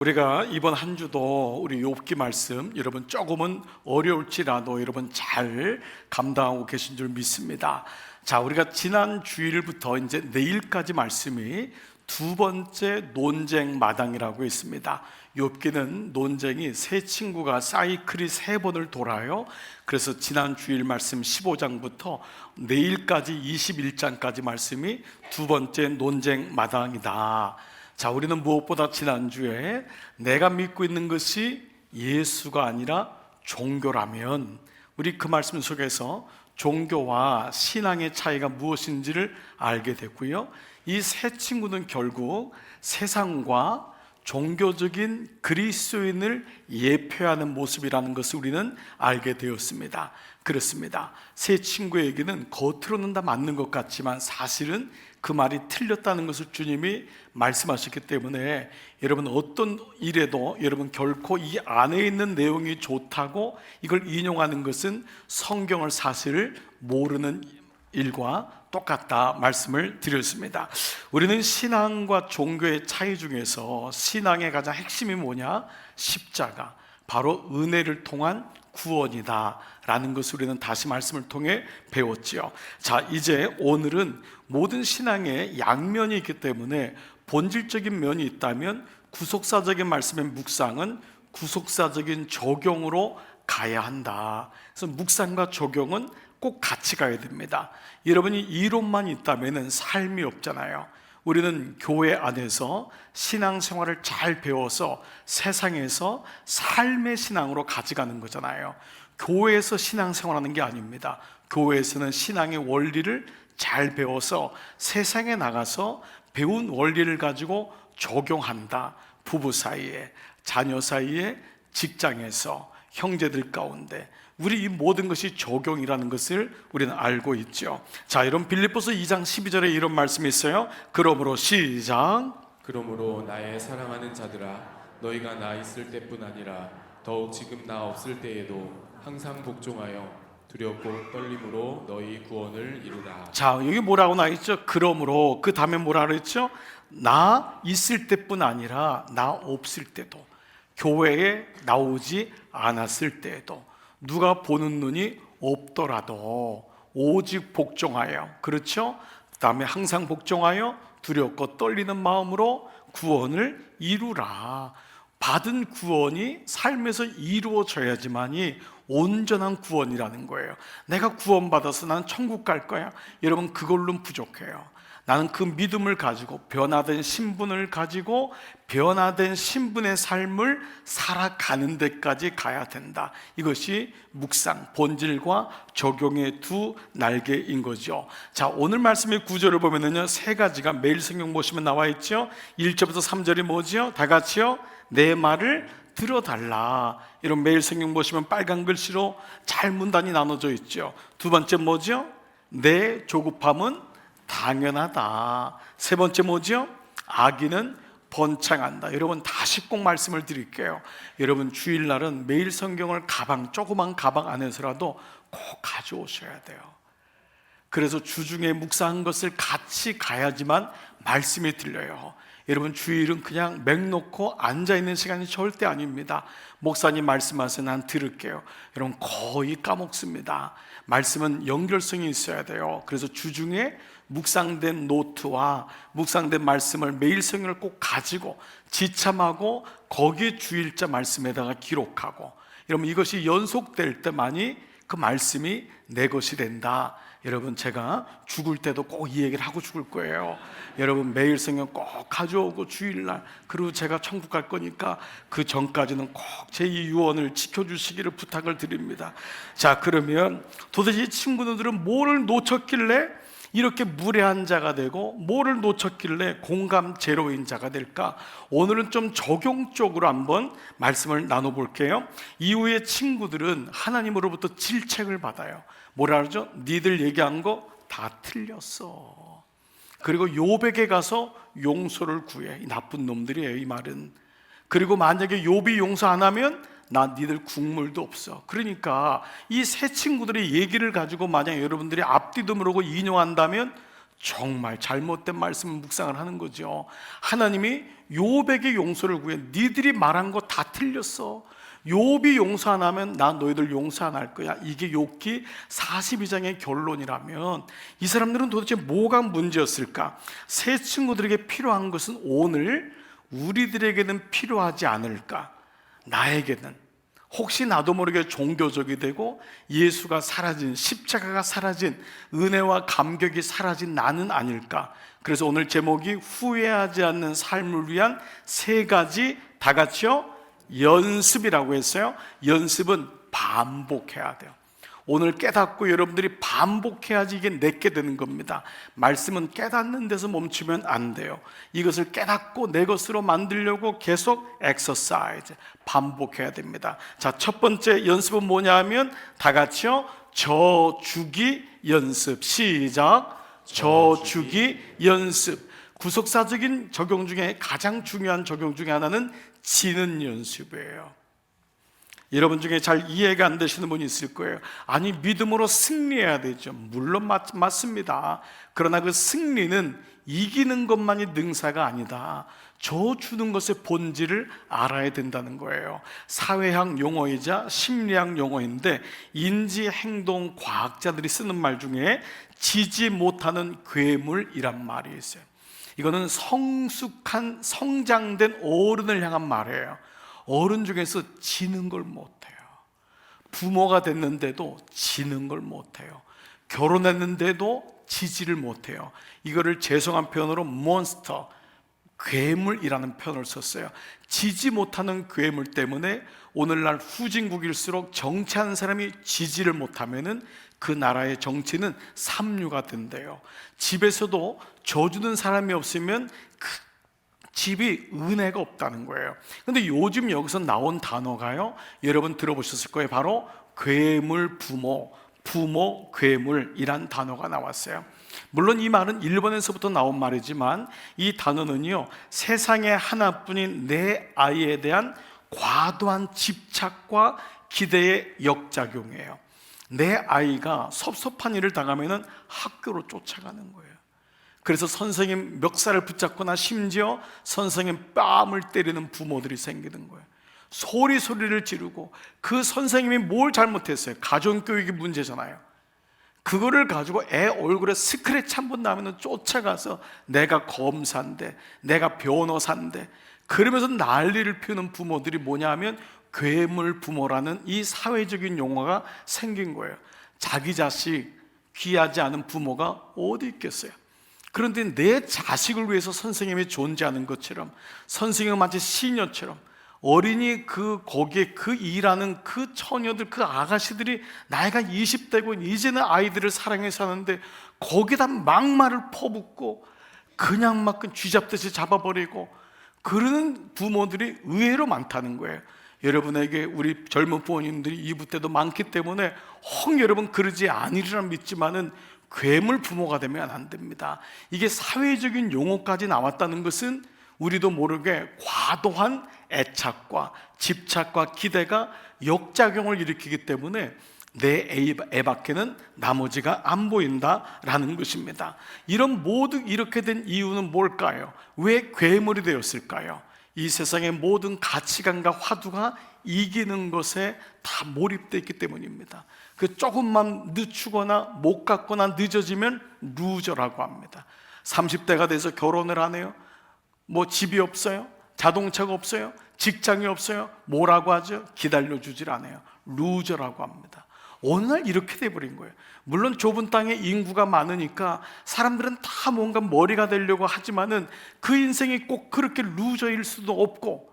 우리가 이번 한 주도 우리 욥기 말씀 여러분 조금은 어려울지라도 여러분 잘 감당하고 계신 줄 믿습니다. 자, 우리가 지난 주일부터 이제 내일까지 말씀이 두 번째 논쟁 마당이라고 있습니다. 욥기는 논쟁이 세 친구가 사이클이 세 번을 돌아요. 그래서 지난 주일 말씀 15장부터 내일까지 21장까지 말씀이 두 번째 논쟁 마당이다. 자, 우리는 무엇보다 지난주에 내가 믿고 있는 것이 예수가 아니라 종교라면 우리 그 말씀 속에서 종교와 신앙의 차이가 무엇인지를 알게 됐고요. 이 세 친구는 결국 세상과 종교적인 그리스도인을 예표하는 모습이라는 것을 우리는 알게 되었습니다. 그렇습니다. 세 친구의 얘기는 겉으로는 다 맞는 것 같지만 사실은 그 말이 틀렸다는 것을 주님이 말씀하셨기 때문에 여러분 어떤 일에도 여러분 결코 이 안에 있는 내용이 좋다고 이걸 인용하는 것은 성경을 사실을 모르는 일과 똑같다 말씀을 드렸습니다. 우리는 신앙과 종교의 차이 중에서 신앙의 가장 핵심이 뭐냐? 십자가, 바로 은혜를 통한 구원이다 라는 것을 우리는 다시 말씀을 통해 배웠지요. 자, 이제 오늘은 모든 신앙에 양면이 있기 때문에 본질적인 면이 있다면 구속사적인 말씀의 묵상은 구속사적인 적용으로 가야 한다. 그래서 묵상과 적용은 꼭 같이 가야 됩니다. 여러분이 이론만 있다면 삶이 없잖아요. 우리는 교회 안에서 신앙생활을 잘 배워서 세상에서 삶의 신앙으로 가져가는 거잖아요. 교회에서 신앙생활하는 게 아닙니다. 교회에서는 신앙의 원리를 잘 배워서 세상에 나가서 배운 원리를 가지고 적용한다. 부부 사이에, 자녀 사이에, 직장에서, 형제들 가운데 우리 이 모든 것이 적용이라는 것을 우리는 알고 있죠. 자, 여러분 빌립보서 2장 12절에 이런 말씀이 있어요. 그러므로 시작. 그러므로 나의 사랑하는 자들아, 너희가 나 있을 때뿐 아니라 더욱 지금 나 없을 때에도 항상 복종하여 두렵고 떨림으로 너희 구원을 이루라. 자, 여기 뭐라고 나와 있죠? 그러므로, 그 다음에 뭐라 그랬죠? 나 있을 때뿐 아니라 나 없을 때도, 교회에 나오지 않았을 때에도, 누가 보는 눈이 없더라도 오직 복종하여, 그렇죠? 그 다음에 항상 복종하여 두렵고 떨리는 마음으로 구원을 이루라. 받은 구원이 삶에서 이루어져야지만이 온전한 구원이라는 거예요. 내가 구원받아서 나는 천국 갈 거야, 여러분 그걸로는 부족해요. 나는 그 믿음을 가지고 변화된 신분을 가지고 변화된 신분의 삶을 살아가는 데까지 가야 된다. 이것이 묵상, 본질과 적용의 두 날개인 거죠. 자, 오늘 말씀의 구절을 보면은요, 세 가지가 매일 성경 보시면 나와 있죠. 1절부터 3절이 뭐죠? 다 같이요. 내 말을 들어달라. 이런 매일 성경 보시면 빨간 글씨로 잘 문단이 나눠져 있죠. 두 번째 뭐죠? 내 조급함은 당연하다. 세 번째 뭐죠? 악인은 번창한다. 여러분 다시 꼭 말씀을 드릴게요. 여러분 주일날은 매일 성경을 조그만 가방 안에서라도 꼭 가져오셔야 돼요. 그래서 주중에 묵상한 것을 같이 가야지만 말씀이 들려요. 여러분 주일은 그냥 맹 놓고 앉아있는 시간이 절대 아닙니다. 목사님 말씀하세요, 난 들을게요. 여러분 거의 까먹습니다. 말씀은 연결성이 있어야 돼요. 그래서 주중에 묵상된 노트와 묵상된 말씀을 매일 성경을 꼭 가지고 지참하고 거기에 주일자 말씀에다가 기록하고, 여러분 이것이 연속될 때만이 그 말씀이 내 것이 된다. 여러분 제가 죽을 때도 꼭 이 얘기를 하고 죽을 거예요. 여러분 매일 성경 꼭 가져오고 주일날, 그리고 제가 천국 갈 거니까 그 전까지는 꼭 제 이 유언을 지켜주시기를 부탁을 드립니다. 자, 그러면 도대체 이 친구들은 뭐를 놓쳤길래 이렇게 무례한 자가 되고 뭐를 놓쳤길래 공감 제로인 자가 될까? 오늘은 좀 적용적으로 한번 말씀을 나눠볼게요. 이후에 친구들은 하나님으로부터 질책을 받아요. 뭐라 그러죠? 니들 얘기한 거 다 틀렸어. 그리고 욥에게 가서 용서를 구해. 이 나쁜 놈들이에요, 이 말은. 그리고 만약에 욥이 용서 안 하면 나 니들 국물도 없어. 그러니까 이 세 친구들의 얘기를 가지고 만약 여러분들이 앞뒤도 모르고 인용한다면 정말 잘못된 말씀을 묵상을 하는 거죠. 하나님이 욥에게 용서를 구해. 니들이 말한 거 다 틀렸어. 욥이 용서 안 하면 나 너희들 용서 안 할 거야. 이게 욥기 42장의 결론이라면 이 사람들은 도대체 뭐가 문제였을까? 새 친구들에게 필요한 것은 오늘 우리들에게는 필요하지 않을까? 나에게는 혹시 나도 모르게 종교적이 되고 예수가 사라진, 십자가가 사라진, 은혜와 감격이 사라진 나는 아닐까? 그래서 오늘 제목이 후회하지 않는 삶을 위한 세 가지, 다 같이요, 연습이라고 했어요. 연습은 반복해야 돼요. 오늘 깨닫고 여러분들이 반복해야지 이게 내게 되는 겁니다. 말씀은 깨닫는 데서 멈추면 안 돼요. 이것을 깨닫고 내 것으로 만들려고 계속 엑서사이즈, 반복해야 됩니다. 자, 첫 번째 연습은 뭐냐 하면 다 같이요, 저주기 연습. 시작. 저주기 연습. 구속사적인 적용 중에 가장 중요한 적용 중에 하나는 지는 연습이에요. 여러분 중에 잘 이해가 안 되시는 분이 있을 거예요. 아니, 믿음으로 승리해야 되죠. 물론 맞습니다. 그러나 그 승리는 이기는 것만이 능사가 아니다. 저 주는 것의 본질을 알아야 된다는 거예요. 사회학 용어이자 심리학 용어인데 인지행동 과학자들이 쓰는 말 중에 지지 못하는 괴물이란 말이 있어요. 이거는 성숙한 성장된 어른을 향한 말이에요. 어른 중에서 지는 걸 못해요. 부모가 됐는데도 지는 걸 못해요. 결혼했는데도 지지를 못해요. 이거를 죄송한 표현으로 몬스터, 괴물이라는 표현을 썼어요. 지지 못하는 괴물 때문에 오늘날 후진국일수록 정치하는 사람이 지지를 못하면은 그 나라의 정치는 삼류가 된대요. 집에서도 져주는 사람이 없으면 그 집이 은혜가 없다는 거예요. 근데 요즘 여기서 나온 단어가요, 여러분 들어보셨을 거예요. 바로 괴물 부모, 부모 괴물이란 단어가 나왔어요. 물론 이 말은 일본에서부터 나온 말이지만 이 단어는요, 세상에 하나뿐인 내 아이에 대한 과도한 집착과 기대의 역작용이에요. 내 아이가 섭섭한 일을 당하면 학교로 쫓아가는 거예요. 그래서 선생님 멱살을 붙잡거나 심지어 선생님 뺨을 때리는 부모들이 생기는 거예요. 소리를 지르고, 그 선생님이 뭘 잘못했어요? 가정교육이 문제잖아요. 그거를 가지고 애 얼굴에 스크래치 한 번 나면 쫓아가서 내가 검사인데, 내가 변호사인데, 그러면서 난리를 피우는 부모들이 뭐냐 하면 괴물 부모라는 이 사회적인 용어가 생긴 거예요. 자기 자식 귀하지 않은 부모가 어디 있겠어요? 그런데 내 자식을 위해서 선생님이 존재하는 것처럼, 선생님은 마치 시녀처럼, 어린이 거기에 그 일하는 그 처녀들, 그 아가씨들이 나이가 20대고 이제는 아이들을 사랑해서 사는데 거기다 막말을 퍼붓고 그냥 막 쥐잡듯이 잡아버리고 그러는 부모들이 의외로 많다는 거예요. 여러분에게 우리 젊은 부모님들이 이부 때도 많기 때문에 여러분 그러지 아니리라 믿지만은 괴물 부모가 되면 안 됩니다. 이게 사회적인 용어까지 나왔다는 것은 우리도 모르게 과도한 애착과 집착과 기대가 역작용을 일으키기 때문에 내 애 밖에는 나머지가 안 보인다라는 것입니다. 이런 모든 이렇게 된 이유는 뭘까요? 왜 괴물이 되었을까요? 이 세상의 모든 가치관과 화두가 이기는 것에 다 몰입되어 있기 때문입니다. 그 조금만 늦추거나 못 갔거나 늦어지면 루저라고 합니다. 30대가 돼서 결혼을 안 해요. 뭐 집이 없어요, 자동차가 없어요, 직장이 없어요. 뭐라고 하죠? 기다려주질 않아요. 루저라고 합니다. 어느 날 이렇게 돼버린 거예요. 물론 좁은 땅에 인구가 많으니까 사람들은 다 뭔가 머리가 되려고 하지만은 그 인생이 꼭 그렇게 루저일 수도 없고,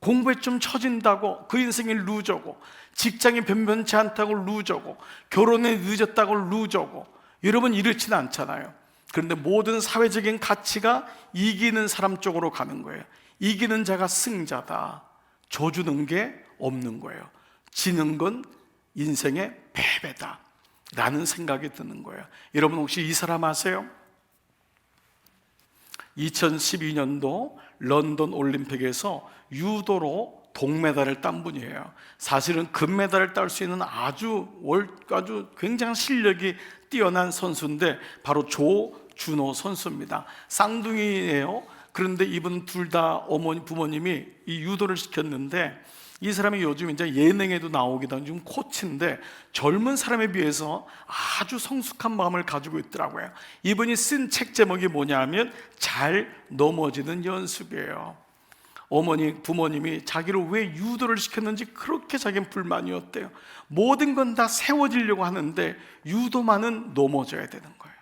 공부에 좀 처진다고 그 인생이 루저고, 직장이 변변치 않다고 루저고, 결혼에 늦었다고 루저고, 여러분 이렇지는 않잖아요. 그런데 모든 사회적인 가치가 이기는 사람 쪽으로 가는 거예요. 이기는 자가 승자다. 져주는 게 없는 거예요. 지는 건 인생의 패배다 라는 생각이 드는 거예요. 여러분 혹시 이 사람 아세요? 2012년도 런던 올림픽에서 유도로 동메달을 딴 분이에요. 사실은 금메달을 딸 수 있는 아주 굉장한 실력이 뛰어난 선수인데 바로 준호 선수입니다. 쌍둥이예요. 그런데 이분 둘 다 부모님이 이 유도를 시켰는데, 이 사람이 요즘 이제 예능에도 나오기도 하는 좀 코치인데 젊은 사람에 비해서 아주 성숙한 마음을 가지고 있더라고요. 이분이 쓴 책 제목이 뭐냐면 잘 넘어지는 연습이에요. 부모님이 자기를 왜 유도를 시켰는지 그렇게 자기는 불만이었대요. 모든 건 다 세워지려고 하는데 유도만은 넘어져야 되는 거예요.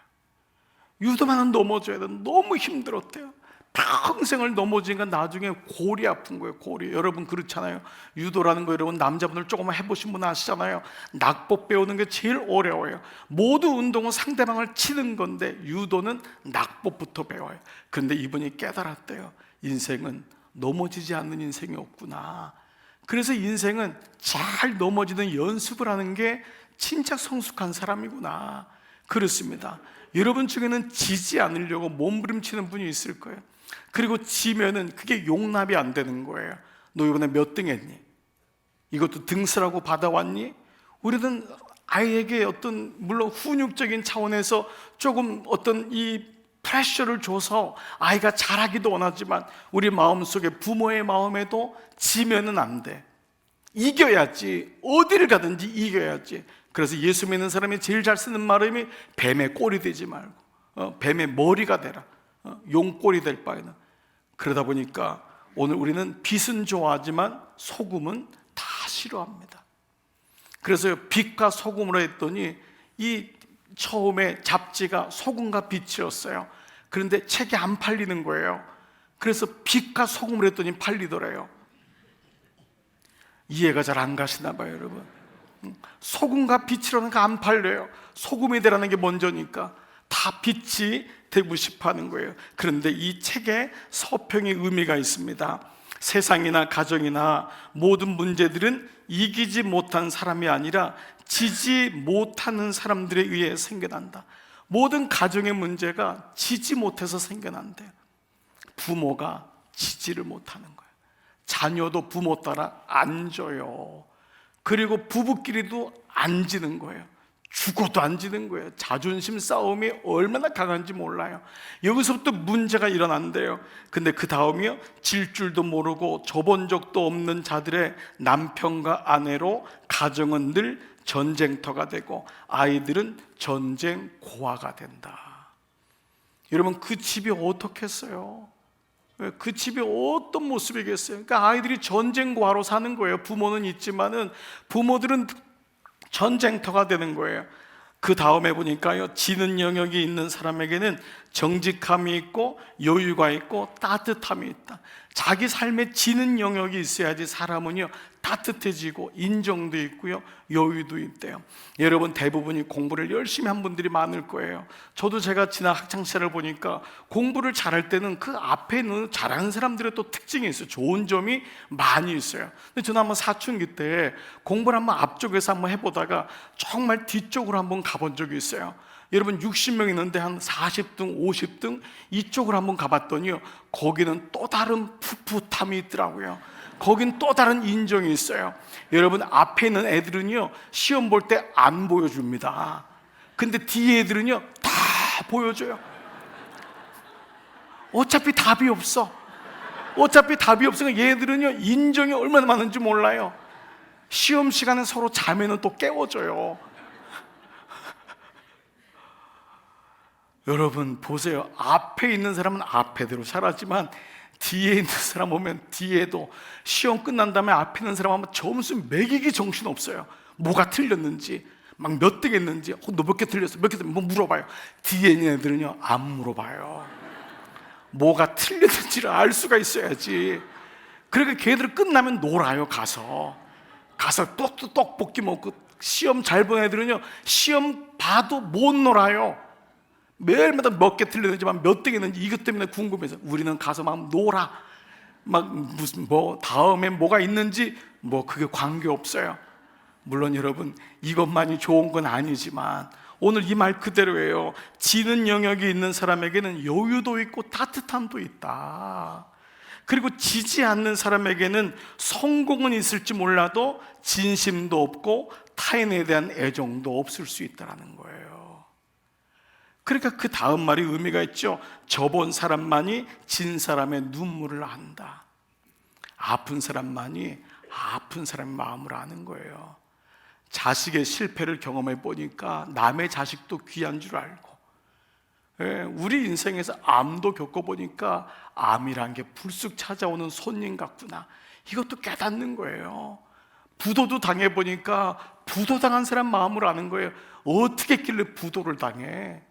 유도만은 넘어져야 되는, 너무 힘들었대요. 평생을 넘어지니까 나중에 골이 아픈 거예요. 골이. 여러분 그렇잖아요. 유도라는 거 여러분 남자분들 조금만 해보신 분 아시잖아요. 낙법 배우는 게 제일 어려워요. 모든 운동은 상대방을 치는 건데 유도는 낙법부터 배워요. 그런데 이분이 깨달았대요. 인생은 넘어지지 않는 인생이 없구나. 그래서 인생은 잘 넘어지는 연습을 하는 게 진짜 성숙한 사람이구나. 그렇습니다. 여러분 중에는 지지 않으려고 몸부림치는 분이 있을 거예요. 그리고 지면은 그게 용납이 안 되는 거예요. 너 이번에 몇 등 했니? 이것도 등수라고 받아왔니? 우리는 아이에게 어떤 물론 훈육적인 차원에서 조금 어떤 이 프레셔를 줘서 아이가 잘하기도 원하지만 우리 마음속에, 부모의 마음에도 지면은 안 돼. 이겨야지. 어디를 가든지 이겨야지. 그래서 예수 믿는 사람이 제일 잘 쓰는 말음이 뱀의 꼴이 되지 말고 뱀의 머리가 되라. 용꼴이 될 바에는. 그러다 보니까 오늘 우리는 빛은 좋아하지만 소금은 다 싫어합니다. 그래서 빛과 소금으로 했더니 이 처음에 잡지가 소금과 빛이었어요. 그런데 책이 안 팔리는 거예요. 그래서 빛과 소금으로 했더니 팔리더래요. 이해가 잘 안 가시나 봐요, 여러분. 소금과 빛이라는 거 안 팔려요. 소금이 되라는 게 먼저니까 다 빛이 되고 싶어 하는 거예요. 그런데 이 책에 서평의 의미가 있습니다. 세상이나 가정이나 모든 문제들은 이기지 못한 사람이 아니라 지지 못하는 사람들에 의해 생겨난다. 모든 가정의 문제가 지지 못해서 생겨난대요. 부모가 지지를 못하는 거예요. 자녀도 부모 따라 안 져요. 그리고 부부끼리도 안 지는 거예요. 죽어도 안 지는 거예요. 자존심 싸움이 얼마나 강한지 몰라요. 여기서부터 문제가 일어난대요. 근데 그 다음이요, 질 줄도 모르고 줘본 적도 없는 자들의 남편과 아내로 가정은 늘 전쟁터가 되고 아이들은 전쟁 고아가 된다. 여러분 그 집이 어떻겠어요? 그 집이 어떤 모습이겠어요? 그러니까 아이들이 전쟁 고아로 사는 거예요. 부모는 있지만은 부모들은 전쟁터가 되는 거예요. 그 다음에 보니까요, 지는 영역이 있는 사람에게는 정직함이 있고 여유가 있고 따뜻함이 있다. 자기 삶에 지는 영역이 있어야지 사람은요 따뜻해지고 인정도 있고요 여유도 있대요. 여러분 대부분이 공부를 열심히 한 분들이 많을 거예요. 저도 제가 지난 학창시절을 보니까 공부를 잘할 때는 그 앞에 있는 잘하는 사람들의 또 특징이 있어요. 좋은 점이 많이 있어요. 근데 저는 한번 사춘기 때 공부를 한번 앞쪽에서 한번 해보다가 정말 뒤쪽으로 한번 가본 적이 있어요. 여러분 60명 있는데 한 40등, 50등 이쪽으로 한번 가봤더니요 거기는 또 다른 풋풋함이 있더라고요. 거긴 또 다른 인정이 있어요. 여러분 앞에 있는 애들은요 시험 볼 때 안 보여줍니다. 근데 뒤에 애들은요 다 보여줘요. 어차피 답이 없어. 어차피 답이 없으니까 얘들은요 인정이 얼마나 많은지 몰라요. 시험 시간에 서로 자면은 또 깨워줘요. 여러분 보세요. 앞에 있는 사람은 앞에대로 살았지만 뒤에 있는 사람 보면 뒤에도 시험 끝난 다음에 앞에 있는 사람 하면 점수 매기기 정신 없어요. 뭐가 틀렸는지 막 몇 등 했는지 너 몇 개 틀렸어? 몇 개 틀렸어? 뭐 물어봐요. 뒤에 있는 애들은요 안 물어봐요. 뭐가 틀렸는지를 알 수가 있어야지. 그러니까 걔들 끝나면 놀아요. 가서 떡볶이 먹고. 시험 잘 본 애들은요 시험 봐도 못 놀아요. 매일마다 몇 개 틀렸는지만 몇 등 했는지 이것 때문에 궁금해서. 우리는 가서 막 놀아. 막 무슨 뭐 다음에 뭐가 있는지 뭐 그게 관계없어요. 물론 여러분 이것만이 좋은 건 아니지만 오늘 이 말 그대로예요. 지는 영역이 있는 사람에게는 여유도 있고 따뜻함도 있다. 그리고 지지 않는 사람에게는 성공은 있을지 몰라도 진심도 없고 타인에 대한 애정도 없을 수 있다는 거예요. 그러니까 그 다음 말이 의미가 있죠. 져본 사람만이 진 사람의 눈물을 안다. 아픈 사람만이 아픈 사람의 마음을 아는 거예요. 자식의 실패를 경험해 보니까 남의 자식도 귀한 줄 알고, 우리 인생에서 암도 겪어보니까 암이란 게 불쑥 찾아오는 손님 같구나, 이것도 깨닫는 거예요. 부도도 당해보니까 부도당한 사람 마음을 아는 거예요. 어떻게 했길래 부도를 당해?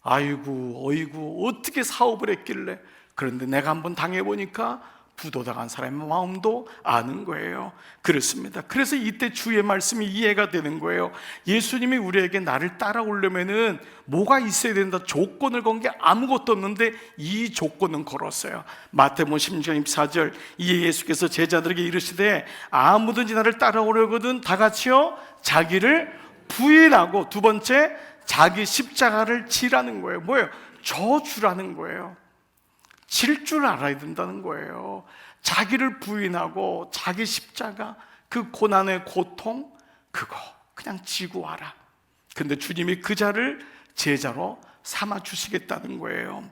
아이고 어이구 어떻게 사업을 했길래. 그런데 내가 한번 당해보니까 부도당한 사람의 마음도 아는 거예요. 그렇습니다. 그래서 이때 주의 말씀이 이해가 되는 거예요. 예수님이 우리에게 나를 따라오려면은 뭐가 있어야 된다, 조건을 건 게 아무것도 없는데 이 조건은 걸었어요. 마태복음 16장 24절, 이에 예수께서 제자들에게 이르시되 아무든지 나를 따라오려거든 다 같이요 자기를 부인하고, 두 번째 자기 십자가를 지라는 거예요. 뭐예요? 저주라는 거예요. 질 줄 알아야 된다는 거예요. 자기를 부인하고 자기 십자가, 그 고난의 고통, 그거 그냥 지고 와라. 근데 주님이 그 자를 제자로 삼아 주시겠다는 거예요.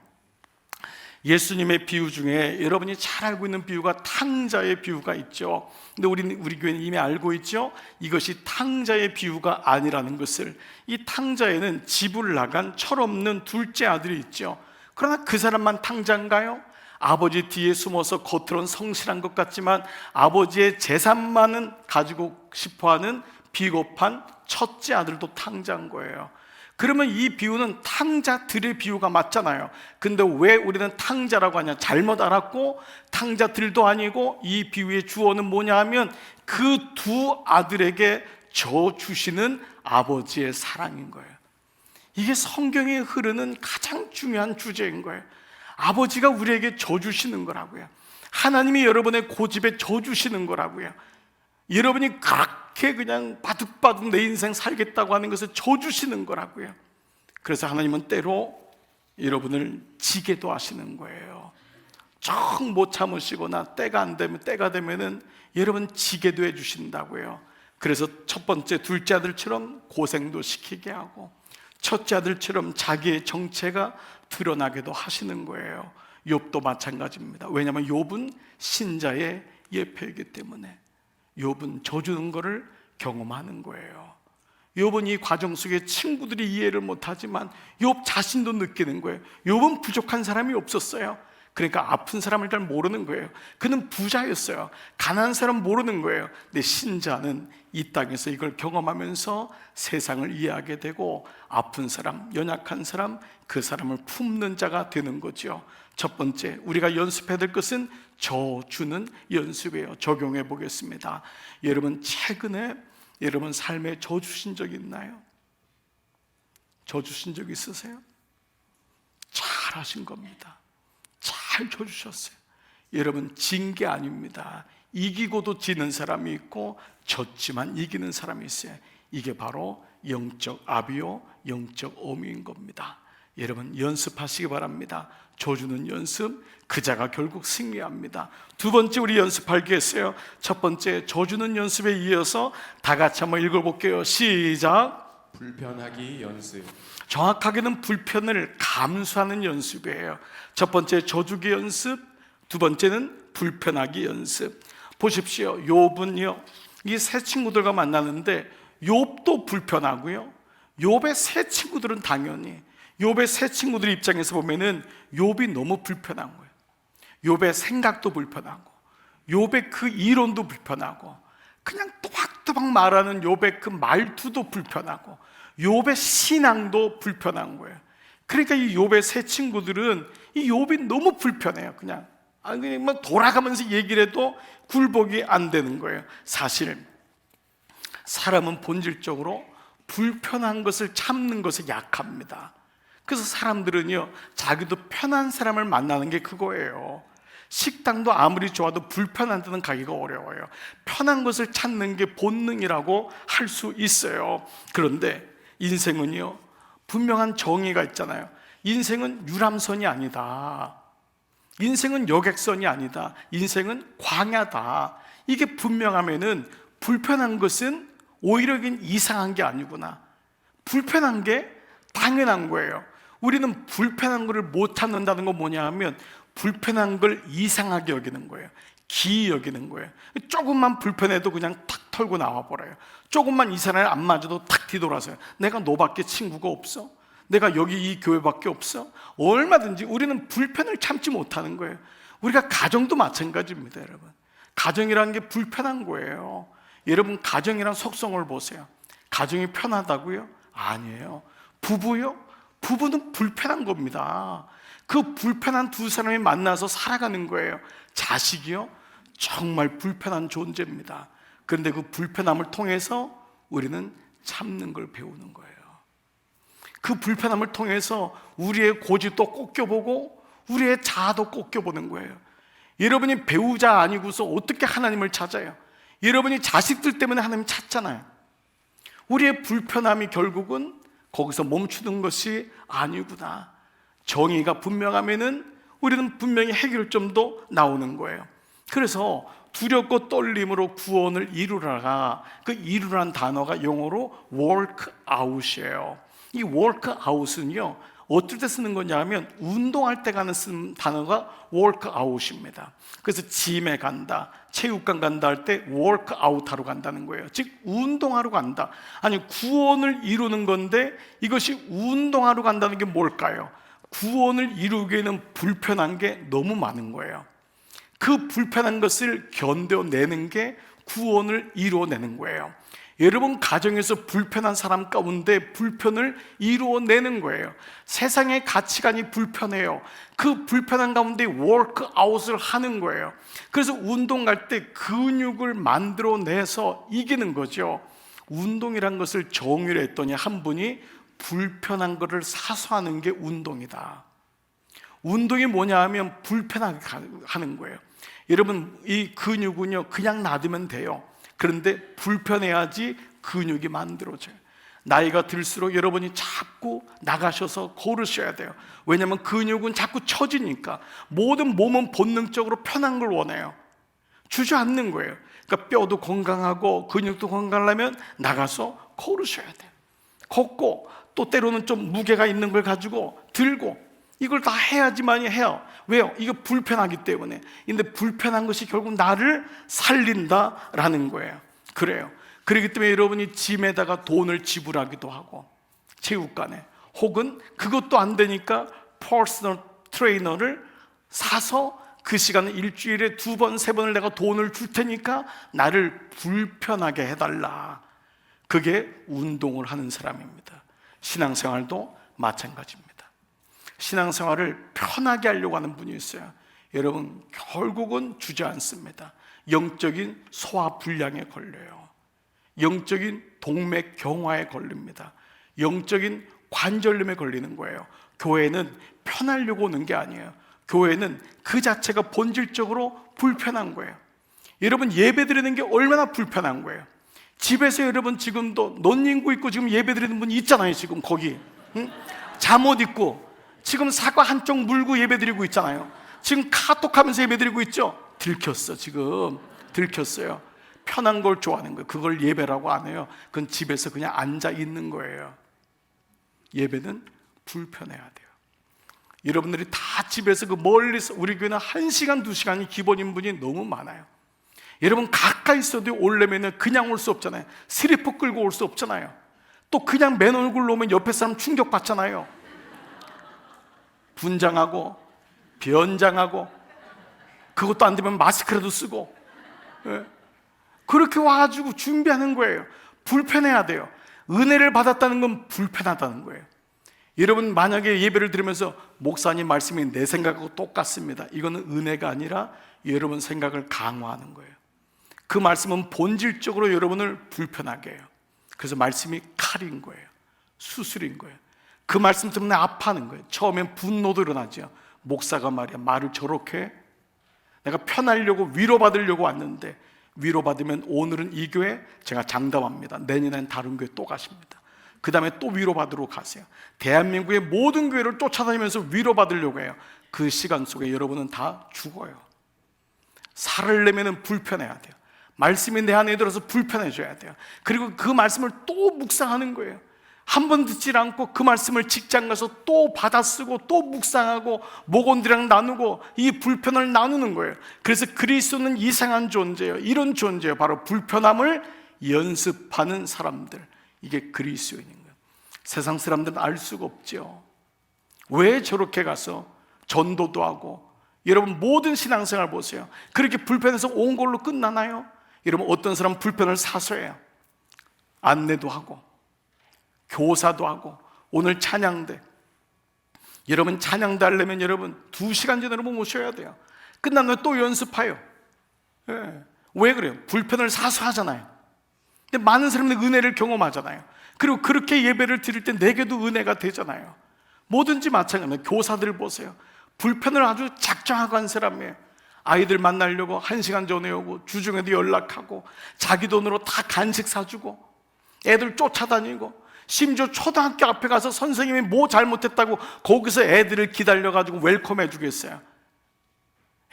예수님의 비유 중에 여러분이 잘 알고 있는 비유가 탕자의 비유가 있죠. 근데 우리 교회는 이미 알고 있죠. 이것이 탕자의 비유가 아니라는 것을. 이 탕자에는 집을 나간 철없는 둘째 아들이 있죠. 그러나 그 사람만 탕자인가요? 아버지 뒤에 숨어서 겉으로는 성실한 것 같지만 아버지의 재산만은 가지고 싶어하는 비겁한 첫째 아들도 탕자인 거예요. 그러면 이 비유는 탕자들의 비유가 맞잖아요. 근데 왜 우리는 탕자라고 하냐? 잘못 알았고, 탕자들도 아니고 이 비유의 주어는 뭐냐 하면 그 두 아들에게 져 주시는 아버지의 사랑인 거예요. 이게 성경에 흐르는 가장 중요한 주제인 거예요. 아버지가 우리에게 져 주시는 거라고요. 하나님이 여러분의 고집에 져 주시는 거라고요. 여러분이 그렇게 그냥 바득바득 내 인생 살겠다고 하는 것을 져 주시는 거라고요. 그래서 하나님은 때로 여러분을 지게도 하시는 거예요. 정 못 참으시거나 때가 되면은 여러분 지게도 해 주신다고요. 그래서 첫 번째 둘째 아들처럼 고생도 시키게 하고, 첫째 아들처럼 자기의 정체가 드러나게도 하시는 거예요. 욥도 마찬가지입니다. 왜냐하면 욥은 신자의 예표이기 때문에 욥은 져주는 것을 경험하는 거예요. 욥은 이 과정 속에 친구들이 이해를 못하지만 욥 자신도 느끼는 거예요. 욥은 부족한 사람이 없었어요. 그러니까 아픈 사람을 잘 모르는 거예요. 그는 부자였어요. 가난한 사람 모르는 거예요. 근데 신자는 이 땅에서 이걸 경험하면서 세상을 이해하게 되고, 아픈 사람, 연약한 사람, 그 사람을 품는 자가 되는 거죠. 첫 번째 우리가 연습해야 될 것은 져주는 연습이에요. 적용해 보겠습니다. 여러분 최근에 여러분 삶에 져주신 적 있나요? 져주신 적 있으세요? 잘하신 겁니다. 잘 져주셨어요. 여러분 진 게 아닙니다. 이기고도 지는 사람이 있고 졌지만 이기는 사람이 있어요. 이게 바로 영적 아비요 영적 어미인 겁니다. 여러분 연습하시기 바랍니다. 져주는 연습, 그 자가 결국 승리합니다. 두 번째 우리 연습할 게 있어요. 첫 번째 져주는 연습에 이어서 다 같이 한번 읽어볼게요. 시작. 불편하기 연습. 정확하게는 불편을 감수하는 연습이에요. 첫 번째 져주기 연습, 두 번째는 불편하기 연습. 보십시오. 욥은요, 이 세 친구들과 만나는데 욥도 불편하고요, 욥의 세 친구들은 당연히, 욥의 세 친구들 입장에서 보면은 욥이 너무 불편한 거예요. 욥의 생각도 불편하고, 욥의 그 이론도 불편하고, 그냥 또박또박 말하는 욥의 그 말투도 불편하고, 욥의 신앙도 불편한 거예요. 그러니까 이 욥의 세 친구들은 이 욥이 너무 불편해요. 그냥 돌아가면서 얘기를 해도 굴복이 안 되는 거예요. 사실 사람은 본질적으로 불편한 것을 참는 것에 약합니다. 그래서 사람들은요, 자기도 편한 사람을 만나는 게 그거예요. 식당도 아무리 좋아도 불편한 데는 가기가 어려워요. 편한 것을 찾는 게 본능이라고 할 수 있어요. 그런데 인생은요, 분명한 정의가 있잖아요. 인생은 유람선이 아니다. 인생은 여객선이 아니다. 인생은 광야다. 이게 분명하면은 불편한 것은 오히려 이상한 게 아니구나. 불편한 게 당연한 거예요. 우리는 불편한 것을 못 참는다는 건 뭐냐 하면 불편한 걸 이상하게 여기는 거예요. 기이 여기는 거예요. 조금만 불편해도 그냥 탁 털고 나와버려요. 조금만 이 사람을 안 맞아도 탁 뒤돌아서요. 내가 너밖에 친구가 없어? 내가 여기 이 교회밖에 없어? 얼마든지 우리는 불편을 참지 못하는 거예요. 우리가 가정도 마찬가지입니다, 여러분. 가정이라는 게 불편한 거예요. 여러분, 가정이란 속성을 보세요. 가정이 편하다고요? 아니에요. 부부요? 부부는 불편한 겁니다. 그 불편한 두 사람이 만나서 살아가는 거예요. 자식이요? 정말 불편한 존재입니다. 그런데 그 불편함을 통해서 우리는 참는 걸 배우는 거예요. 그 불편함을 통해서 우리의 고집도 꺾여보고 우리의 자아도 꺾여보는 거예요. 여러분이 배우자 아니고서 어떻게 하나님을 찾아요? 여러분이 자식들 때문에 하나님 찾잖아요. 우리의 불편함이 결국은 거기서 멈추는 것이 아니구나. 정의가 분명하면은 우리는 분명히 해결점도 나오는 거예요. 그래서 두렵고 떨림으로 구원을 이루라가, 그 이루라는 단어가 영어로 work out이에요. 이 work out은요, 어떨 때 쓰는 거냐 하면 운동할 때 쓰는 단어가 work out입니다. 그래서 짐에 간다, 체육관 간다 할 때 work out 하러 간다는 거예요. 즉 운동하러 간다. 아니, 구원을 이루는 건데 이것이 운동하러 간다는 게 뭘까요? 구원을 이루기에는 불편한 게 너무 많은 거예요. 그 불편한 것을 견뎌내는 게 구원을 이루어내는 거예요. 여러분 가정에서 불편한 사람 가운데 불편을 이루어내는 거예요. 세상의 가치관이 불편해요. 그 불편한 가운데 워크아웃을 하는 거예요. 그래서 운동 갈 때 근육을 만들어내서 이기는 거죠. 운동이란 것을 정의를 했더니 한 분이 불편한 것을 사수하는 게 운동이다. 운동이 뭐냐 하면 불편하게 하는 거예요. 여러분, 이 근육은요 그냥 놔두면 돼요. 그런데 불편해야지 근육이 만들어져요. 나이가 들수록 여러분이 자꾸 나가셔서 걸으셔야 돼요. 왜냐하면 근육은 자꾸 처지니까. 모든 몸은 본능적으로 편한 걸 원해요. 주저앉는 거예요. 그러니까 뼈도 건강하고 근육도 건강하려면 나가서 걸으셔야 돼요. 걷고 또 때로는 좀 무게가 있는 걸 가지고 들고, 이걸 다 해야지만이 해요. 왜요? 이거 불편하기 때문에. 근데 불편한 것이 결국 나를 살린다라는 거예요. 그래요. 그렇기 때문에 여러분이 짐에다가 돈을 지불하기도 하고, 체육관에, 혹은 그것도 안 되니까 퍼스널 트레이너를 사서 그 시간에 일주일에 2번, 3번을 내가 돈을 줄 테니까 나를 불편하게 해달라. 그게 운동을 하는 사람입니다. 신앙생활도 마찬가지입니다. 신앙생활을 편하게 하려고 하는 분이 있어요. 여러분, 결국은 주저앉습니다. 영적인 소화불량에 걸려요. 영적인 동맥경화에 걸립니다. 영적인 관절염에 걸리는 거예요. 교회는 편하려고 오는 게 아니에요. 교회는 그 자체가 본질적으로 불편한 거예요. 여러분, 예배 드리는 게 얼마나 불편한 거예요. 집에서 여러분 지금도 논닝구 입고 지금 예배 드리는 분이 있잖아요. 지금 거기 잠옷 입고 지금 사과 한쪽 물고 예배드리고 있잖아요. 지금 카톡하면서 예배드리고 있죠. 들켰어. 지금 들켰어요. 편한 걸 좋아하는 거예요. 그걸 예배라고 안 해요. 그건 집에서 그냥 앉아 있는 거예요. 예배는 불편해야 돼요. 여러분들이 다 집에서 그 멀리서, 우리 교회는 1시간 2시간이 기본인 분이 너무 많아요. 여러분 가까이 있어도 오려면 그냥 올 수 없잖아요. 슬리퍼 끌고 올 수 없잖아요. 또 그냥 맨 얼굴로 오면 옆에 사람 충격받잖아요. 분장하고 변장하고, 그것도 안 되면 마스크라도 쓰고, 그렇게 와가지고 준비하는 거예요. 불편해야 돼요. 은혜를 받았다는 건 불편하다는 거예요. 여러분 만약에 예배를 드리면서 목사님 말씀이 내 생각하고 똑같습니다, 이거는 은혜가 아니라 여러분 생각을 강화하는 거예요. 그 말씀은 본질적으로 여러분을 불편하게 해요. 그래서 말씀이 칼인 거예요. 수술인 거예요. 그 말씀 때문에 아파하는 거예요. 처음엔 분노도 일어나죠. 목사가 말이야, 말을 저렇게 해? 내가 편하려고 위로받으려고 왔는데, 위로받으면 오늘은 이 교회 제가 장담합니다, 내년엔 다른 교회 또 가십니다. 그 다음에 또 위로받으러 가세요. 대한민국의 모든 교회를 쫓아다니면서 위로받으려고 해요. 그 시간 속에 여러분은 다 죽어요. 살으려면 불편해야 돼요. 말씀이 내 안에 들어서 불편해져야 돼요. 그리고 그 말씀을 또 묵상하는 거예요. 한 번 듣질 않고 그 말씀을 직장 가서 또 받아쓰고 또 묵상하고 목원들이랑 나누고 이 불편을 나누는 거예요. 그래서 그리스도는 이상한 존재예요. 이런 존재예요. 바로 불편함을 연습하는 사람들. 이게 그리스도인인 거예요. 세상 사람들은 알 수가 없죠. 왜 저렇게 가서 전도도 하고, 여러분 모든 신앙생활 보세요. 그렇게 불편해서 온 걸로 끝나나요? 여러분 어떤 사람은 불편을 사서 해요. 안내도 하고 교사도 하고. 오늘 찬양대, 여러분 찬양대 하려면 여러분 2시간 전에 여러분 오셔야 돼요. 끝난 후에 또 연습해요. 예. 왜 그래요? 불편을 사서 하잖아요. 근데 많은 사람들이 은혜를 경험하잖아요. 그리고 그렇게 예배를 드릴 때 내게도 은혜가 되잖아요. 뭐든지 마찬가지예요. 교사들 보세요. 불편을 아주 작정하고 한 사람이에요. 아이들 만나려고 1시간 전에 오고, 주중에도 연락하고, 자기 돈으로 다 간식 사주고, 애들 쫓아다니고, 심지어 초등학교 앞에 가서 선생님이 뭐 잘못했다고 거기서 애들을 기다려가지고 웰컴 해주겠어요.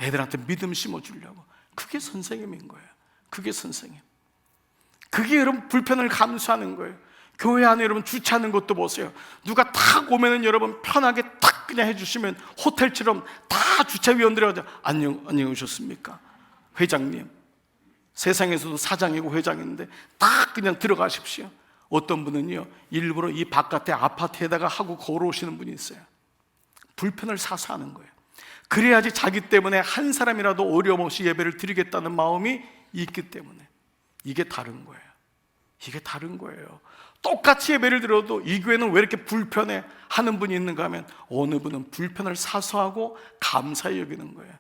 애들한테 믿음 심어주려고. 그게 선생님인 거예요. 그게 선생님. 그게 여러분 불편을 감수하는 거예요. 교회 안에 여러분 주차하는 것도 보세요. 누가 탁 오면은 여러분 편하게 탁 그냥 해주시면 호텔처럼 다 주차위원들이 와서 안녕히 오셨습니까? 회장님. 세상에서도 사장이고 회장인데 딱 그냥 들어가십시오. 어떤 분은요 일부러 이 바깥에 아파트에다가 하고 걸어오시는 분이 있어요. 불편을 사서 하는 거예요. 그래야지 자기 때문에 한 사람이라도 어려움 없이 예배를 드리겠다는 마음이 있기 때문에. 이게 다른 거예요. 이게 다른 거예요. 똑같이 예배를 드려도 이 교회는 왜 이렇게 불편해 하는 분이 있는가 하면, 어느 분은 불편을 사소하고 감사히 여기는 거예요.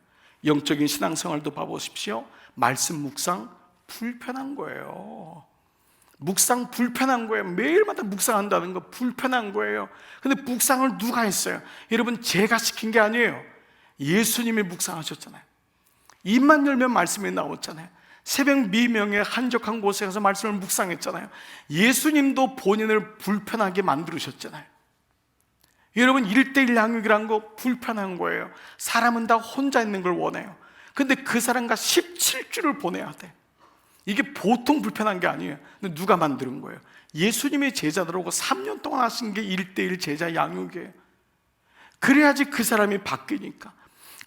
영적인 신앙생활도 봐보십시오. 말씀 묵상 불편한 거예요. 묵상 불편한 거예요. 매일마다 묵상한다는 거 불편한 거예요. 근데 묵상을 누가 했어요? 여러분 제가 시킨 게 아니에요. 예수님이 묵상하셨잖아요. 입만 열면 말씀이 나왔잖아요. 새벽 미명에 한적한 곳에 가서 말씀을 묵상했잖아요. 예수님도 본인을 불편하게 만들으셨잖아요. 여러분 1:1 양육이란 거 불편한 거예요. 사람은 다 혼자 있는 걸 원해요. 근데 그 사람과 17주를 보내야 돼. 이게 보통 불편한 게 아니에요. 근데 누가 만드는 거예요? 예수님의 제자들하고 3년 동안 하신 게 1:1 제자 양육이에요. 그래야지 그 사람이 바뀌니까,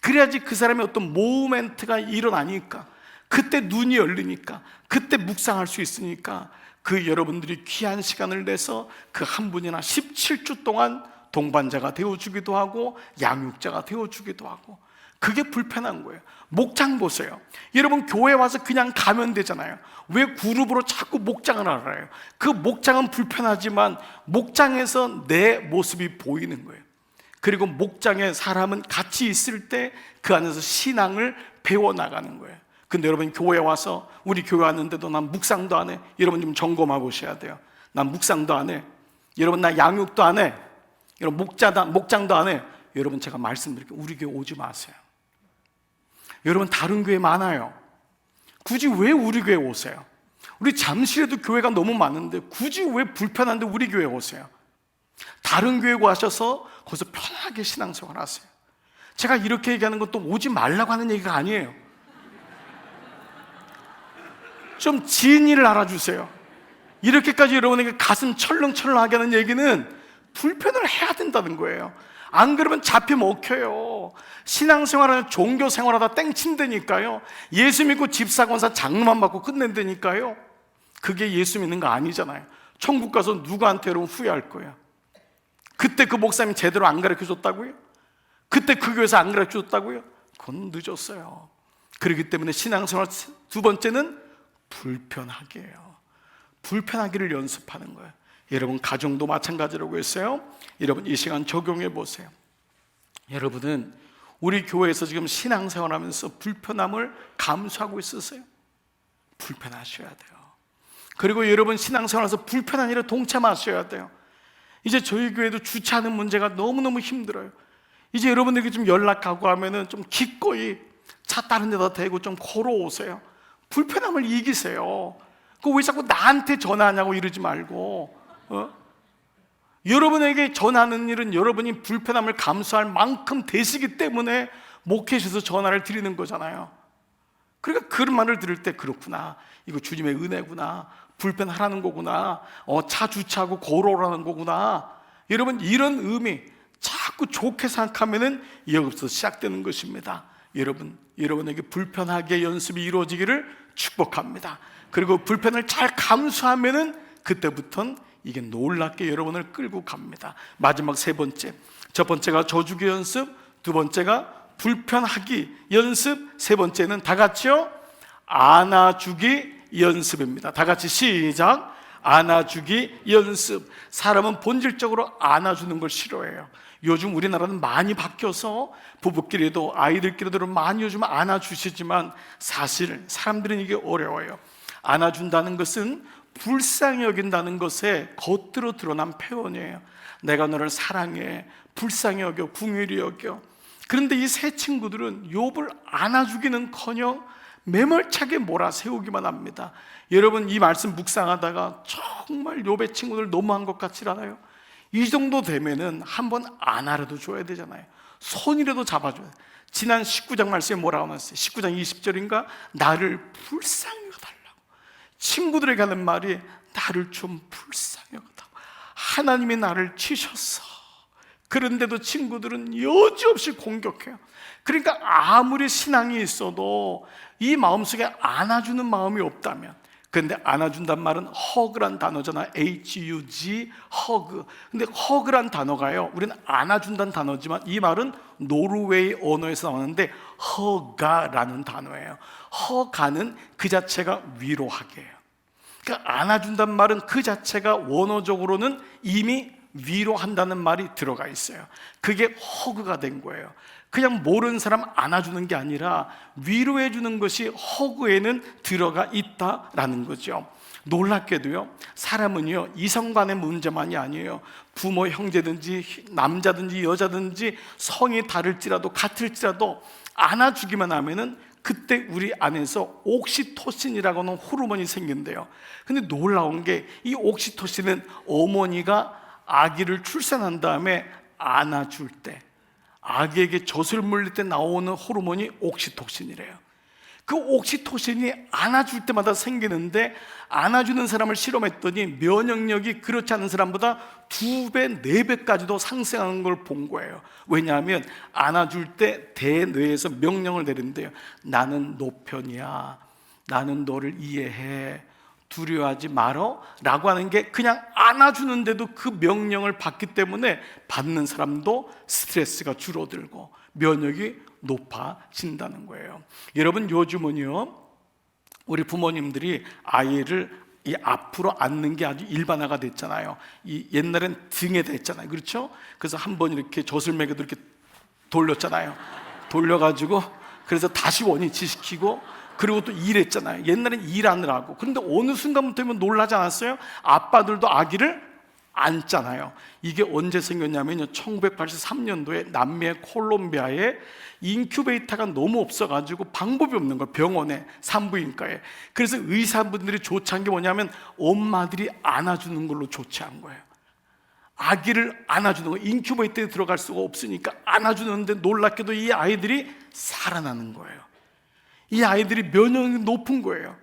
그래야지 그 사람의 어떤 모멘트가 일어나니까, 그때 눈이 열리니까, 그때 묵상할 수 있으니까, 그 여러분들이 귀한 시간을 내서 그 한 분이나 17주 동안 동반자가 되어주기도 하고 양육자가 되어주기도 하고. 그게 불편한 거예요. 목장 보세요. 여러분 교회 와서 그냥 가면 되잖아요. 왜 그룹으로 자꾸 목장을 알아요? 그 목장은 불편하지만 목장에서 내 모습이 보이는 거예요. 그리고 목장에 사람은 같이 있을 때 그 안에서 신앙을 배워나가는 거예요. 근데 여러분 교회 와서, 우리 교회 왔는데도 난 묵상도 안 해. 여러분 좀 점검해 보셔야 돼요. 난 묵상도 안 해. 여러분 나 양육도 안 해. 여러분 목장도 안 해. 여러분 제가 말씀드릴게요. 우리 교회 오지 마세요. 여러분 다른 교회 많아요. 굳이 왜 우리 교회 오세요? 우리 잠실에도 교회가 너무 많은데 굳이 왜 불편한데 우리 교회 오세요? 다른 교회 가셔서 거기서 편하게 신앙생활 하세요. 제가 이렇게 얘기하는 건 또 오지 말라고 하는 얘기가 아니에요. 좀 진리를 알아주세요. 이렇게까지 여러분에게 가슴 철렁철렁하게 하는 얘기는 불편을 해야 된다는 거예요. 안 그러면 잡혀 먹혀요. 신앙생활하다 종교생활하다 땡친다니까요. 예수 믿고 집사건사 장로만 받고 끝낸다니까요. 그게 예수 믿는 거 아니잖아요. 천국 가서 누구한테 여러분 후회할 거예요? 그때 그 목사님이 제대로 안 가르쳐줬다고요? 그때 그 교회에서 안 가르쳐줬다고요? 그건 늦었어요. 그렇기 때문에 신앙생활 두 번째는 불편하게 해요. 불편하기를 연습하는 거예요. 여러분 가정도 마찬가지라고 했어요. 여러분 이 시간 적용해 보세요. 여러분은 우리 교회에서 지금 신앙생활하면서 불편함을 감수하고 있으세요? 불편하셔야 돼요. 그리고 여러분 신앙생활에서 불편한 일에 동참하셔야 돼요. 이제 저희 교회도 주차하는 문제가 너무너무 힘들어요. 이제 여러분들에게 좀 연락하고 하면은 좀 기꺼이 차 다른 데다 대고 좀 걸어오세요. 불편함을 이기세요. 왜 자꾸 나한테 전화하냐고 이러지 말고, 여러분에게 전하는 일은 여러분이 불편함을 감수할 만큼 되시기 때문에 목회에서 전화를 드리는 거잖아요. 그러니까 그런 말을 들을 때 그렇구나, 이거 주님의 은혜구나, 불편하라는 거구나, 차 주차하고 걸어오라는 거구나. 여러분, 이런 의미 자꾸 좋게 생각하면은 여기서 시작되는 것입니다. 여러분에게 불편하게 연습이 이루어지기를 축복합니다. 그리고 불편을 잘 감수하면은 그때부터는 이게 놀랍게 여러분을 끌고 갑니다. 마지막 세 번째, 첫 번째가 저주기 연습, 두 번째가 불편하기 연습, 세 번째는 다 같이요, 안아주기 연습입니다. 다 같이 시작. 안아주기 연습. 사람은 본질적으로 안아주는 걸 싫어해요. 요즘 우리나라는 많이 바뀌어서 부부끼리도 아이들끼리도 많이 요즘 안아주시지만 사실 사람들은 이게 어려워요. 안아준다는 것은 불쌍히 여긴다는 것에 겉으로 드러난 표현이에요. 내가 너를 사랑해, 불쌍히 여겨, 궁휼히 여겨. 그런데 이 세 친구들은 욥을 안아주기는커녕 매몰차게 몰아세우기만 합니다. 여러분, 이 말씀 묵상하다가 정말 욥의 친구들 너무한 것 같지 않아요? 이 정도 되면은 한번 안아라도 줘야 되잖아요. 손이라도 잡아줘야 돼요. 지난 19장 말씀에 뭐라고 나왔어요? 19장 20절인가? 나를 불쌍히 여겨달라고. 친구들에게 하는 말이 나를 좀 불쌍히 여겨달라고. 하나님이 나를 치셨어. 그런데도 친구들은 여지없이 공격해요. 그러니까 아무리 신앙이 있어도 이 마음속에 안아주는 마음이 없다면, 근데 안아준단 말은 허그란 단어잖아. H-U-G, 허그. 근데 허그란 단어가요, 우리는 안아준다는 단어지만 이 말은 노르웨이 언어에서 나오는데 허가라는 단어예요. 허가는 그 자체가 위로하게 해요. 그러니까 안아준단 말은 그 자체가 원어적으로는 이미 위로한다는 말이 들어가 있어요. 그게 허그가 된 거예요. 그냥 모르는 사람 안아주는 게 아니라 위로해 주는 것이 허그에는 들어가 있다라는 거죠. 놀랍게도요, 사람은요 이성간의 문제만이 아니에요. 부모, 형제든지 남자든지 여자든지 성이 다를지라도 같을지라도 안아주기만 하면은 그때 우리 안에서 옥시토신이라고 하는 호르몬이 생긴대요. 근데 놀라운 게 이 옥시토신은 어머니가 아기를 출산한 다음에 안아줄 때, 아기에게 젖을 물릴 때 나오는 호르몬이 옥시토신이래요. 그 옥시토신이 안아줄 때마다 생기는데, 안아주는 사람을 실험했더니 면역력이 그렇지 않은 사람보다 2배, 4배까지도 상승하는 걸 본 거예요. 왜냐하면 안아줄 때 대뇌에서 명령을 내린대요. 나는 너 편이야, 나는 너를 이해해, 두려워하지 말어 라고 하는 게 그냥 안아주는데도 그 명령을 받기 때문에 받는 사람도 스트레스가 줄어들고 면역이 높아진다는 거예요. 여러분, 요즘은요 우리 부모님들이 아이를 이 앞으로 앉는 게 아주 일반화가 됐잖아요. 이 옛날엔 등에다 했잖아요. 그렇죠? 그래서 한번 이렇게 젖을 먹여도 이렇게 돌렸잖아요. 돌려가지고 그래서 다시 원위치 시키고, 그리고 또 일했잖아요. 옛날엔 일하느라고. 그런데 어느 순간부터면 놀라지 않았어요? 아빠들도 아기를 안잖아요. 이게 언제 생겼냐면요, 1983년도에 남미 콜롬비아에 인큐베이터가 너무 없어가지고 방법이 없는 거예요. 병원에, 산부인과에. 그래서 의사분들이 조치한 게 뭐냐면 엄마들이 안아주는 걸로 조치한 거예요. 아기를 안아주는 거. 인큐베이터에 들어갈 수가 없으니까 안아주는데 놀랍게도 이 아이들이 살아나는 거예요. 이 아이들이 면역력이 높은 거예요.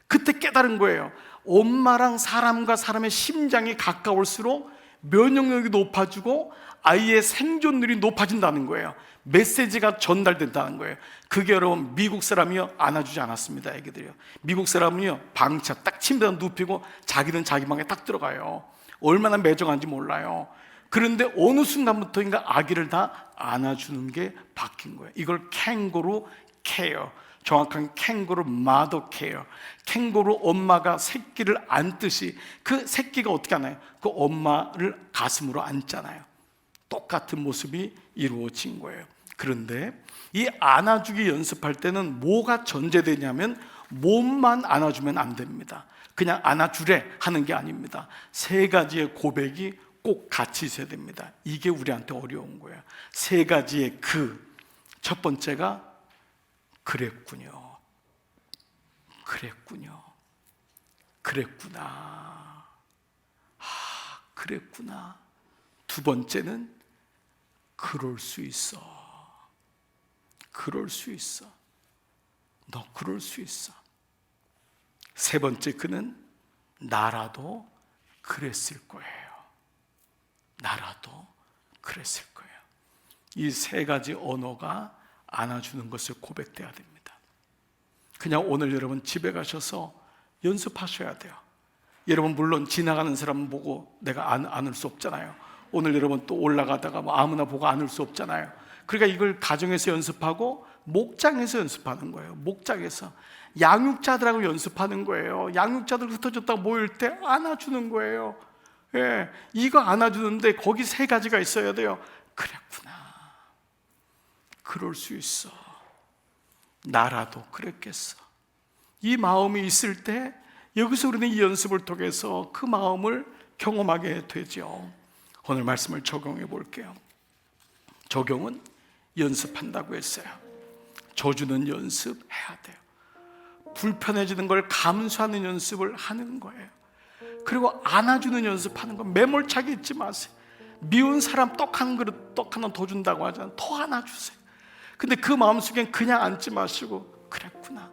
그때 깨달은 거예요. 엄마랑 사람과 사람의 심장이 가까울수록 면역력이 높아지고 아이의 생존율이 높아진다는 거예요. 메시지가 전달된다는 거예요. 그게 여러분, 미국 사람이요 안아주지 않았습니다. 애기들이요. 미국 사람은요 방차 딱 침대에 눕히고 자기는 자기 방에 딱 들어가요. 얼마나 매정한지 몰라요. 그런데 어느 순간부터인가 아기를 다 안아주는 게 바뀐 거예요. 이걸 캥거루 케어, 정확한 캥거루 마더 케어. 캥거루 엄마가 새끼를 안듯이 그 새끼가 어떻게 하나요? 그 엄마를 가슴으로 안잖아요. 똑같은 모습이 이루어진 거예요. 그런데 이 안아주기 연습할 때는 뭐가 전제되냐면 몸만 안아주면 안 됩니다. 그냥 안아주래 하는 게 아닙니다. 3가지의 고백이 꼭 같이 있어야 됩니다. 이게 우리한테 어려운 거예요. 3가지의 첫 번째가 그랬군요. 그랬군요. 그랬구나. 그랬구나. 2번째는 그럴 수 있어. 그럴 수 있어. 너 그럴 수 있어. 세 번째, 그는 나라도 그랬을 거예요. 나라도 그랬을 거예요. 이 세 가지 언어가 안아주는 것을 고백돼야 됩니다. 그냥 오늘 여러분 집에 가셔서 연습하셔야 돼요. 여러분 물론 지나가는 사람 보고 내가 안을 수 없잖아요. 오늘 여러분 또 올라가다가 뭐 아무나 보고 안을 수 없잖아요. 그러니까 이걸 가정에서 연습하고 목장에서 연습하는 거예요. 목장에서 양육자들하고 연습하는 거예요. 양육자들 흩어졌다가 모일 때 안아주는 거예요. 예, 이거 안아주는데 거기 세 가지가 있어야 돼요. 그랬구나, 그럴 수 있어, 나라도 그랬겠어. 이 마음이 있을 때 여기서 우리는 이 연습을 통해서 그 마음을 경험하게 되죠. 오늘 말씀을 적용해 볼게요. 적용은 연습한다고 했어요. 저주는 연습해야 돼요. 불편해지는 걸 감수하는 연습을 하는 거예요. 그리고 안아주는 연습하는 거. 매몰차게 있지 마세요. 미운 사람 떡 한 그릇, 떡 하나 더 준다고 하잖아요. 더 안아주세요. 근데 그 마음속엔 그냥 안지 마시고 그랬구나.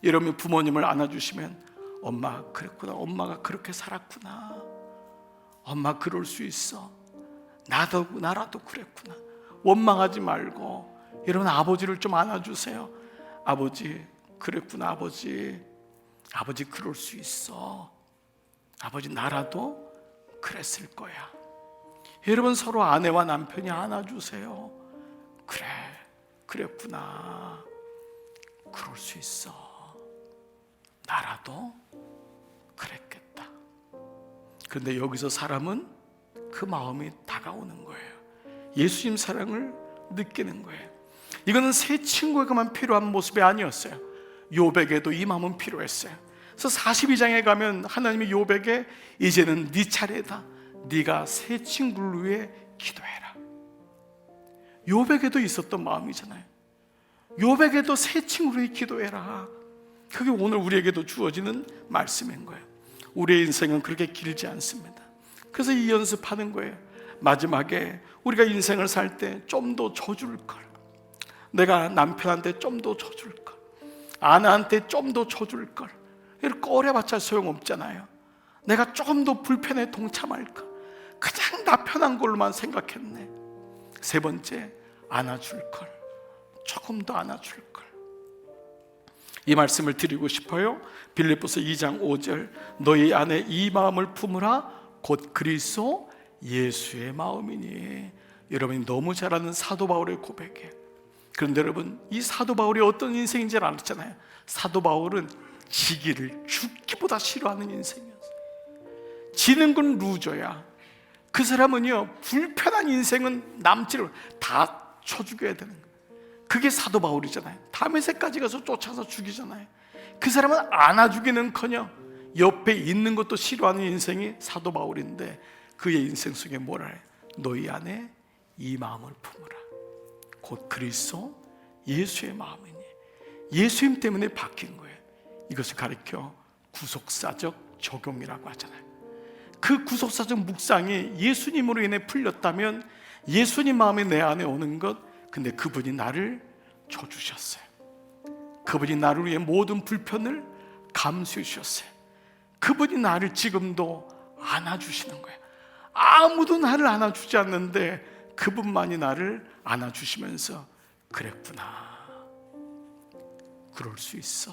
여러분이 부모님을 안아주시면 엄마 그랬구나, 엄마가 그렇게 살았구나, 엄마 그럴 수 있어, 나라도 그랬구나. 원망하지 말고 여러분 아버지를 좀 안아주세요. 아버지 그랬구나, 아버지 그럴 수 있어, 아버지 나라도 그랬을 거야. 여러분 서로 아내와 남편이 안아주세요. 그래, 그랬구나, 그럴 수 있어, 나라도 그랬겠다. 그런데 여기서 사람은 그 마음이 다가오는 거예요. 예수님 사랑을 느끼는 거예요. 이거는 세 친구에게만 필요한 모습이 아니었어요. 욥에게도 이 마음은 필요했어요. 그래서 42장에 가면 하나님이 욥에게 이제는 네 차례다, 네가 세 친구를 위해 기도해라. 욥에게도 있었던 마음이잖아요. 욥에게도 세 친구를 위해 기도해라. 그게 오늘 우리에게도 주어지는 말씀인 거예요. 우리의 인생은 그렇게 길지 않습니다. 그래서 이 연습하는 거예요. 마지막에 우리가 인생을 살 때 좀 더 져줄 걸, 내가 남편한테 좀 더 져줄 걸, 아내한테 좀 더 져줄 걸, 이렇게 꺼려봤자 소용없잖아요. 내가 좀 더 불편에 동참할 걸, 그냥 나 편한 걸로만 생각했네. 세 번째, 안아줄 걸, 조금 더 안아줄 걸. 이 말씀을 드리고 싶어요. 빌립보서 2장 5절, 너희 안에 이 마음을 품으라, 곧 그리스도 예수의 마음이니. 여러분이 너무 잘 아는 사도 바울의 고백이에요. 그런데 여러분, 이 사도 바울이 어떤 인생인지 알았잖아요. 사도 바울은 지기를 죽기보다 싫어하는 인생이었어요. 지는 건 루저야. 그 사람은요, 불편한 인생은 남지를 다 쳐 죽여야 되는 거예요. 그게 사도 바울이잖아요. 다메섹까지 가서 쫓아서 죽이잖아요. 그 사람은 안아주기는커녕 옆에 있는 것도 싫어하는 인생이 사도 바울인데, 그의 인생 속에 뭐라 해요? 너희 안에 이 마음을 품으라, 곧 그리스도 예수의 마음이니. 예수님 때문에 바뀐 거예요. 이것을 가리켜 구속사적 적용이라고 하잖아요. 그 구속사적 묵상이 예수님으로 인해 풀렸다면 예수님 마음이 내 안에 오는 것, 근데 그분이 나를 줘주셨어요. 그분이 나를 위해 모든 불편을 감수해 주셨어요. 그분이 나를 지금도 안아주시는 거예요. 아무도 나를 안아주지 않는데 그분만이 나를 안아주시면서 그랬구나, 그럴 수 있어,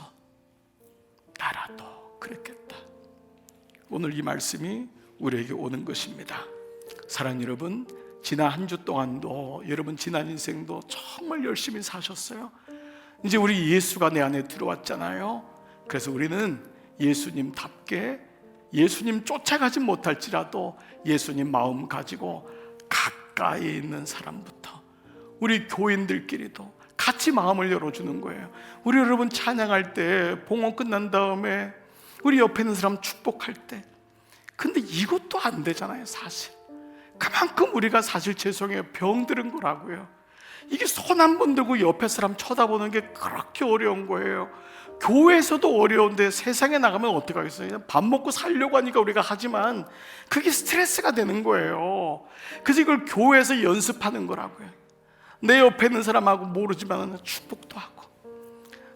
나라도 그랬겠다. 오늘 이 말씀이 우리에게 오는 것입니다. 사랑하는 여러분, 지난 한 주 동안도 여러분 지난 인생도 정말 열심히 사셨어요. 이제 우리 예수가 내 안에 들어왔잖아요. 그래서 우리는 예수님답게, 예수님 쫓아가지 못할지라도 예수님 마음 가지고 가까이 있는 사람부터 우리 교인들끼리도 같이 마음을 열어주는 거예요. 우리 여러분 찬양할 때, 봉헌 끝난 다음에 우리 옆에 있는 사람 축복할 때, 근데 이것도 안 되잖아요. 사실 그만큼 우리가 사실 죄송해요, 병들은 거라고요. 이게 손 한 번 들고 옆에 사람 쳐다보는 게 그렇게 어려운 거예요. 교회에서도 어려운데 세상에 나가면 어떡하겠어요? 그냥 밥 먹고 살려고 하니까 우리가 하지만 그게 스트레스가 되는 거예요. 그래서 이걸 교회에서 연습하는 거라고요. 내 옆에 있는 사람하고 모르지만 축복도 하고,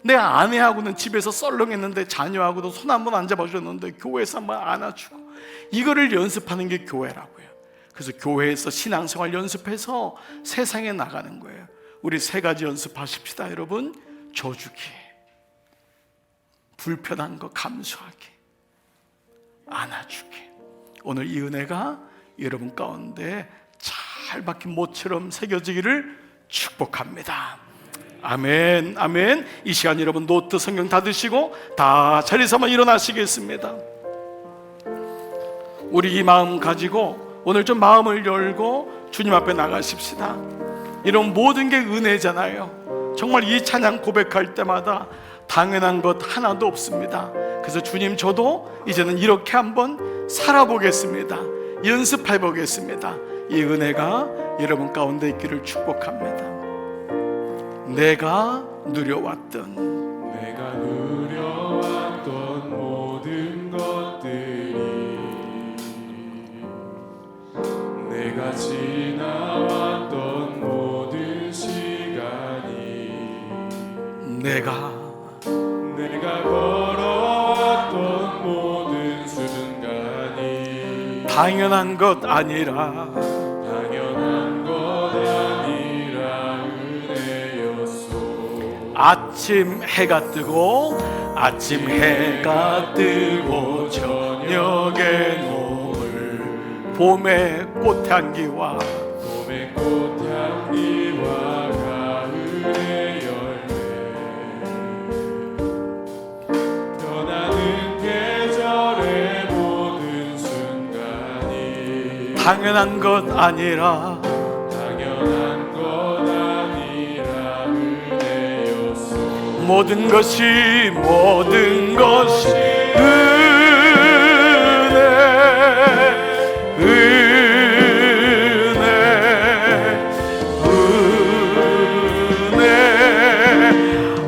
내 아내하고는 집에서 썰렁했는데 자녀하고도 손 한 번 안 잡아주셨는데 교회에서 한번 안아주고, 이거를 연습하는 게 교회라고요. 그래서 교회에서 신앙생활 연습해서 세상에 나가는 거예요. 우리 세 가지 연습하십시다 여러분. 줘주기, 불편한 거 감수하기, 안아주기. 오늘 이 은혜가 여러분 가운데 잘 박힌 못처럼 새겨지기를 축복합니다. 아멘, 아멘. 이 시간 여러분 노트 성경 닫으시고 다 자리에서 한번 일어나시겠습니다. 우리 이 마음 가지고 오늘 좀 마음을 열고 주님 앞에 나가십시다. 이런 모든 게 은혜잖아요. 정말 이 찬양 고백할 때마다 당연한 것 하나도 없습니다. 그래서 주님, 저도 이제는 이렇게 한번 살아보겠습니다. 연습해 보겠습니다. 이 은혜가 여러분 가운데 있기를 축복합니다. 내가 누려왔던 모든 것들이, 내가 지나왔던 모든 시간이, 내가 걸어왔던 모든 순간이 당연한 것 아니라 은혜였소. 아침 해가 뜨고 저녁의 노을, 봄의 꽃향기와 가을의 열매, 변하는 계절의 모든 순간이 당연한 것 아니라 은혜였소. 모든 것이 은혜,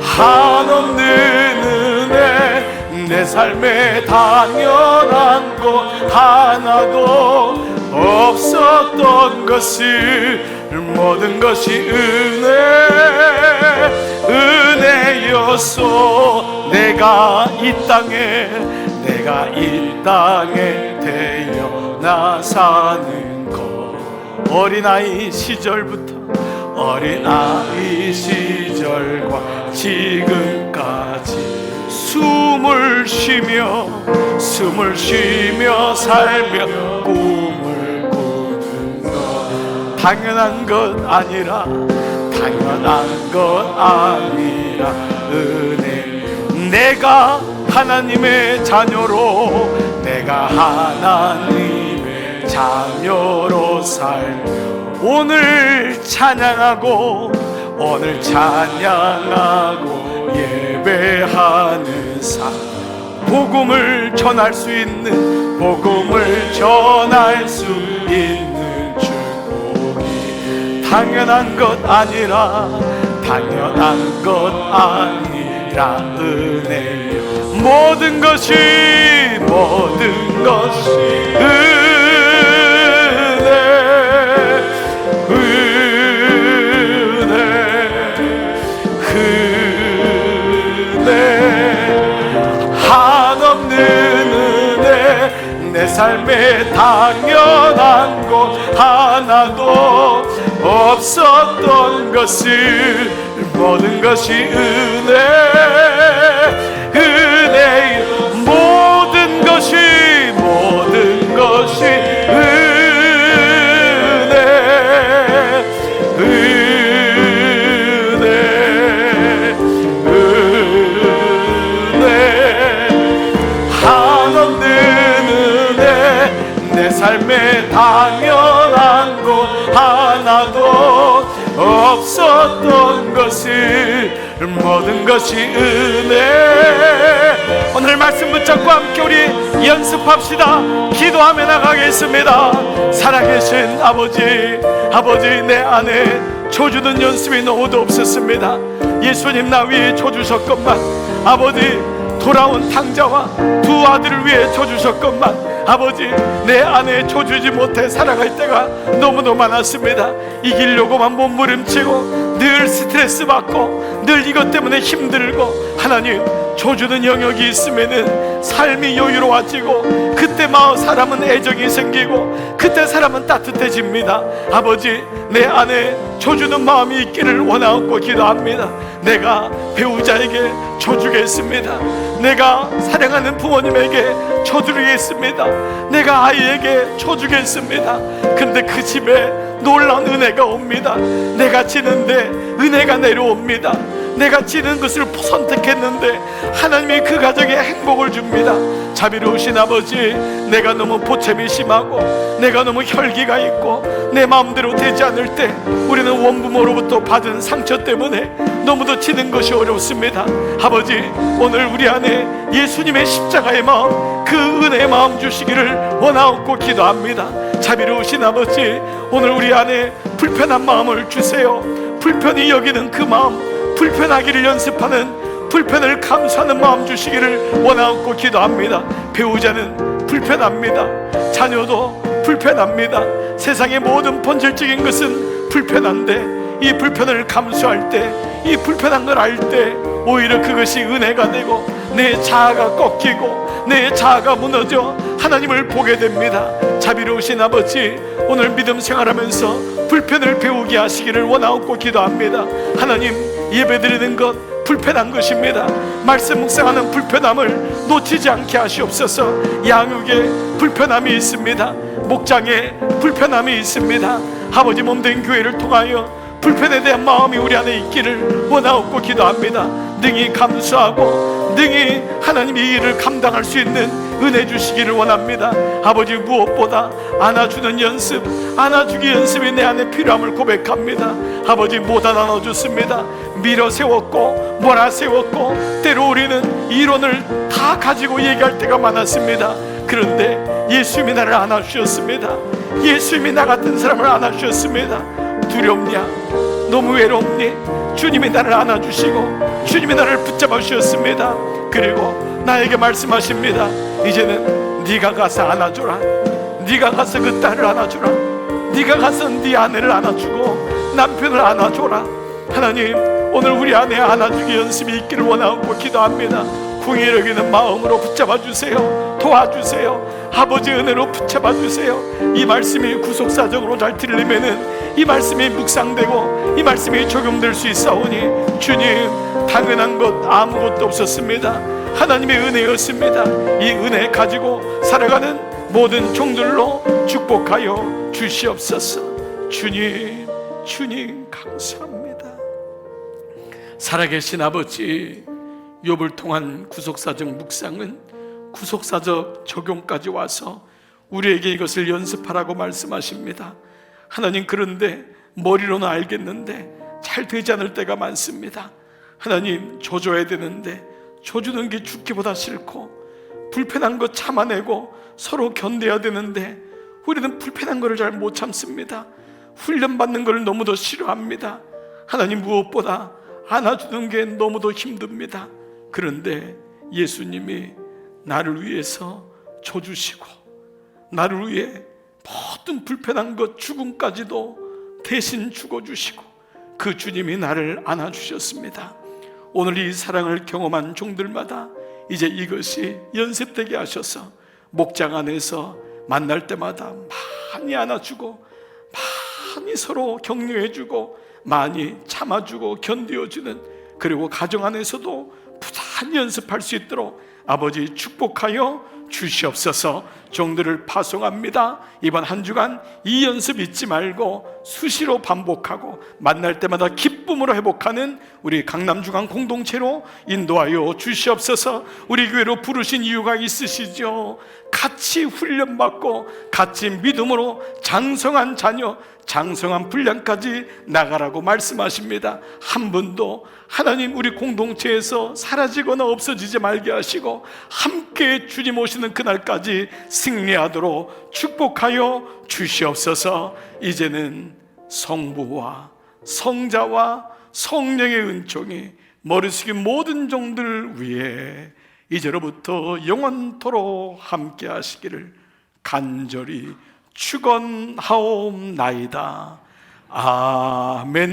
한없는 은혜. 내 삶에 당연한 것 하나도 없었던 것을, 모든 것이 은혜였소. 내가 이 땅에 태어나 사는 것, 어린아이 시절과 지금까지 숨을 쉬며 살며 꿈을 꾸는 것, 당연한 것 아니라 은혜. 내가 하나님의 자녀로 살며 오늘 찬양하고 예배하는 삶, 복음을 전할 수 있는 축복이 당연한 것 아니라 은혜. 모든 것이 은혜, 한없는 은혜. 내 삶에 당연한 것 하나도 없었던 것을, 모든 것이 은혜, 모든 것이 은혜, 한없는 은혜. 내 삶에 당연한 것 하나도 없었던 것을, 모든 것이 은혜. 오늘 말씀 붙잡고 함께 우리 연습합시다. 기도하며 나가겠습니다. 살아계신 아버지, 내 안에 줘주는 연습이 너무도 없었습니다. 예수님 나 위에 줘주셨건만 아버지, 돌아온 탕자와 두 아들을 위해 쳐주셨건만 아버지, 내 아내 쳐주지 못해 살아갈 때가 너무도 많았습니다. 이기려고만 몸부림치고 늘 스트레스 받고 늘 이것 때문에 힘들고, 하나님 쳐주는 영역이 있으면은 삶이 여유로워지고 그때 사람은 애정이 생기고 그때 사람은 따뜻해집니다. 아버지, 내 안에 쳐주는 마음이 있기를 원하고 기도합니다. 내가 배우자에게 쳐주겠습니다. 내가 사랑하는 부모님에게 쳐드리겠습니다. 내가 아이에게 쳐주겠습니다. 근데 그 집에 놀라운 은혜가 옵니다. 내가 지는데 은혜가 내려옵니다. 내가 지는 것을 선택했는데 하나님이 그 가정에 행복을 줍니다. 자비로우신 아버지, 내가 너무 보채미 심하고 내가 너무 혈기가 있고 내 마음대로 되지 않을 때 우리는 원부모로부터 받은 상처 때문에 너무도 지는 것이 어렵습니다. 아버지, 오늘 우리 안에 예수님의 십자가의 마음, 그 은혜의 마음 주시기를 원하옵고 기도합니다. 자비로우신 아버지, 오늘 우리 안에 불편한 마음을 주세요. 불편히 여기는 그 마음, 불편하기를 연습하는, 불편을 감수하는 마음 주시기를 원하옵고 기도합니다. 배우자는 불편합니다. 자녀도 불편합니다. 세상의 모든 본질적인 것은 불편한데 이 불편을 감수할 때, 이 불편한 걸 알 때 오히려 그것이 은혜가 되고 내 자아가 꺾이고 내 자아가 무너져 하나님을 보게 됩니다. 자비로우신 아버지, 오늘 믿음 생활하면서 불편을 배우게 하시기를 원하옵고 기도합니다. 하나님, 예배드리는 것 불편한 것입니다. 말씀 묵상하는 불편함을 놓치지 않게 하시옵소서. 양육에 불편함이 있습니다. 목장에 불편함이 있습니다. 아버지, 몸된 교회를 통하여 불편에 대한 마음이 우리 안에 있기를 원하옵고 기도합니다. 능히 감수하고 능히 하나님의 이 일을 감당할 수 있는 은혜 주시기를 원합니다. 아버지, 무엇보다 안아주는 연습, 안아주기 연습이 내 안에 필요함을 고백합니다. 아버지, 못 안아줬습니다. 밀어 세웠고 몰아 세웠고 때로 우리는 이론을 다 가지고 얘기할 때가 많았습니다. 그런데 예수님이 나를 안아주셨습니다. 예수님이 나 같은 사람을 안아주셨습니다. 두렵냐? 너무 외롭니? 주님이 나를 안아주시고 주님이 나를 붙잡아 주셨습니다. 그리고 나에게 말씀하십니다. 이제는 네가 가서 안아줘라. 네가 가서 그 딸을 안아줘라. 네가 가서 네 아내를 안아주고 남편을 안아줘라. 하나님, 오늘 우리 안에 안아주기 연습이 있기를 원하고 기도합니다. 궁히 여기는 마음으로 붙잡아 주세요. 도와주세요. 아버지 은혜로 붙잡아 주세요. 이 말씀이 구속사적으로 잘 들리면은 이 말씀이 묵상되고 이 말씀이 적용될 수 있사오니, 주님, 당연한 것 아무것도 없었습니다. 하나님의 은혜였습니다. 이 은혜 가지고 살아가는 모든 종들로 축복하여 주시옵소서. 주님, 주님 감사합니다. 살아계신 아버지, 욥을 통한 구속사적 묵상은 구속사적 적용까지 와서 우리에게 이것을 연습하라고 말씀하십니다. 하나님, 그런데 머리로는 알겠는데 잘 되지 않을 때가 많습니다. 하나님, 줘줘야 되는데 줘주는 게 죽기보다 싫고, 불편한 거 참아내고 서로 견뎌야 되는데 우리는 불편한 거를 잘 못 참습니다. 훈련받는 걸 너무도 싫어합니다. 하나님, 무엇보다 안아주는 게 너무도 힘듭니다. 그런데 예수님이 나를 위해서 줘주시고 나를 위해 모든 불편한 것, 죽음까지도 대신 죽어주시고 그 주님이 나를 안아주셨습니다. 오늘 이 사랑을 경험한 종들마다 이제 이것이 연습되게 하셔서 목장 안에서 만날 때마다 많이 안아주고 많이 서로 격려해주고 많이 참아주고 견뎌주는, 그리고 가정 안에서도 부단히 연습할 수 있도록 아버지 축복하여 주시옵소서. 종들을 파송합니다. 이번 한 주간 이 연습 잊지 말고 수시로 반복하고 만날 때마다 기쁨으로 회복하는 우리 강남주간 공동체로 인도하여 주시옵소서. 우리 교회로 부르신 이유가 있으시죠. 같이 훈련받고 같이 믿음으로 장성한 자녀, 장성한 분량까지 나가라고 말씀하십니다. 한 분도 하나님 우리 공동체에서 사라지거나 없어지지 말게 하시고 함께 주님 오시는 그날까지 승리하도록 축복하여 주시옵소서. 이제는 성부와 성자와 성령의 은총이 머리 숙인 모든 종들 위에 이제로부터 영원토록 함께 하시기를 간절히 축원하옵나이다. 아멘.